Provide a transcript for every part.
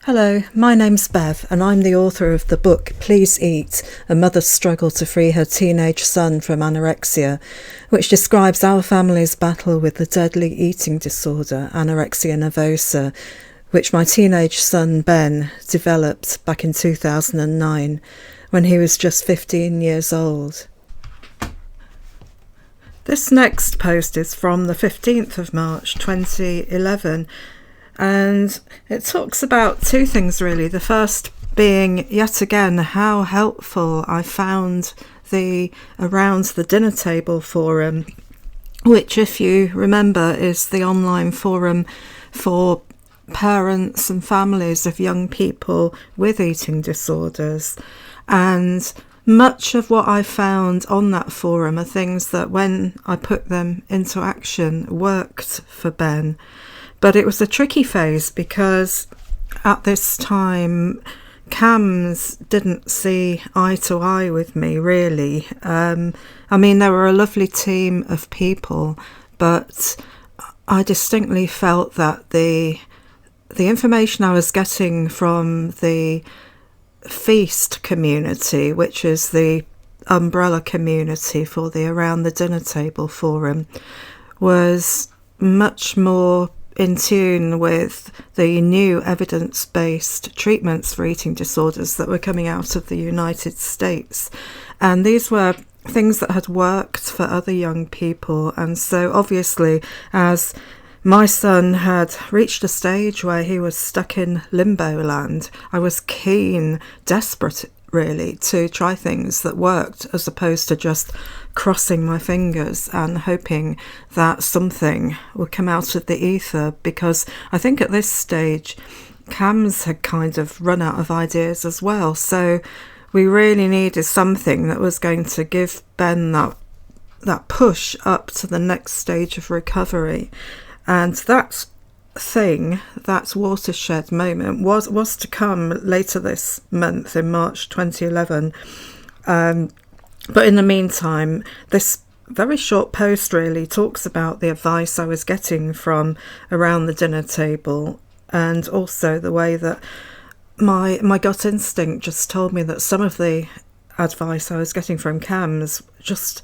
Hello, my name's Bev and I'm the author of the book Please Eat, A Mother's Struggle to Free Her Teenage Son from Anorexia, which describes our family's battle with the deadly eating disorder, anorexia nervosa, which my teenage son Ben developed back in 2009 when he was just 15 years old. This next post is from the 15th of March 2011. And it talks about two things really. The first being, yet again, how helpful I found the Around the Dinner Table forum, which, if you remember, is the online forum for parents and families of young people with eating disorders. And much of what I found on that forum are things that, when I put them into action, worked for Ben. But it was a tricky phase because at this time, CAMS didn't see eye to eye with me, really. They were a lovely team of people, but I distinctly felt that the information I was getting from the Feast community, which is the umbrella community for the Around the Dinner Table forum, was much more in tune with the new evidence-based treatments for eating disorders that were coming out of the United States. And these were things that had worked for other young people. And so obviously, as my son had reached a stage where he was stuck in limbo land, I was keen, desperate really, to try things that worked, as opposed to just crossing my fingers and hoping that something would come out of the ether, because I think at this stage CAMS had kind of run out of ideas as well. So we really needed something that was going to give Ben that push up to the next stage of recovery. And that thing, that watershed moment, was to come later this month in March 2011. But in the meantime, this very short post really talks about the advice I was getting from Around the Dinner Table, and also the way that my gut instinct just told me that some of the advice I was getting from CAMS just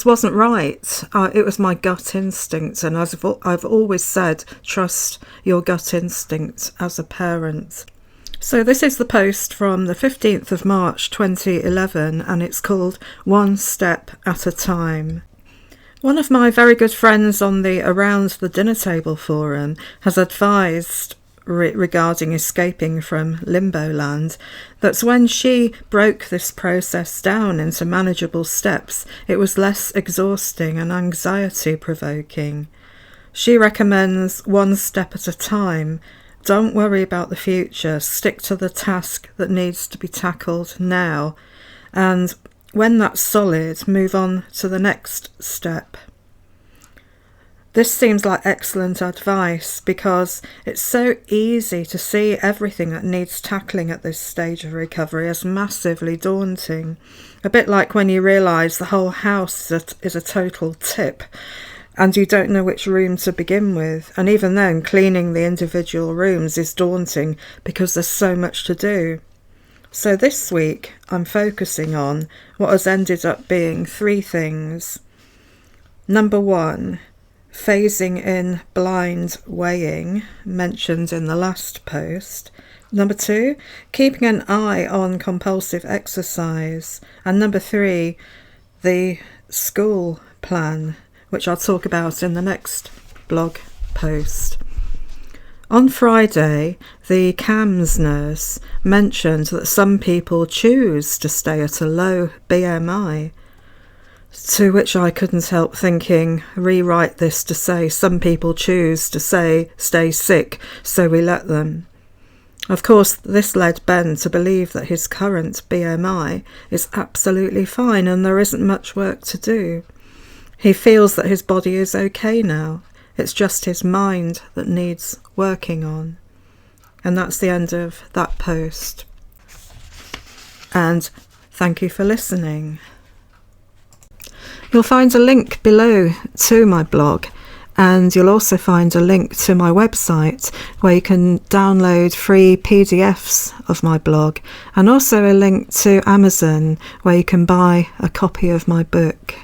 wasn't right. It was my gut instinct, and as I've always said, trust your gut instinct as a parent. So this is the post from the 15th of March 2011, and it's called One Step at a Time. One of my very good friends on the Around the Dinner Table forum has advised regarding escaping from limbo land, that when she broke this process down into manageable steps, it was less exhausting and anxiety provoking. She recommends one step at a time. Don't worry about the future, stick to the task that needs to be tackled now, and when that's solid, move on to the next step. This seems like excellent advice, because it's so easy to see everything that needs tackling at this stage of recovery as massively daunting. A bit like when you realise the whole house is a total tip and you don't know which room to begin with. And even then, cleaning the individual rooms is daunting because there's so much to do. So this week, I'm focusing on what has ended up being three things. Number one, phasing in blind weighing, mentioned in the last post. Number two, keeping an eye on compulsive exercise. And number three, the school plan, which I'll talk about in the next blog post. On Friday, the CAMS nurse mentioned that some people choose to stay at a low BMI, to which I couldn't help thinking, rewrite this to say some people choose to stay sick, so we let them. Of course, this led Ben to believe that his current BMI is absolutely fine and there isn't much work to do. He feels that his body is okay now. It's just his mind that needs working on. And that's the end of that post. And thank you for listening. You'll find a link below to my blog, And you'll also find a link to my website where you can download free PDFs of my blog, and also a link to Amazon where you can buy a copy of my book.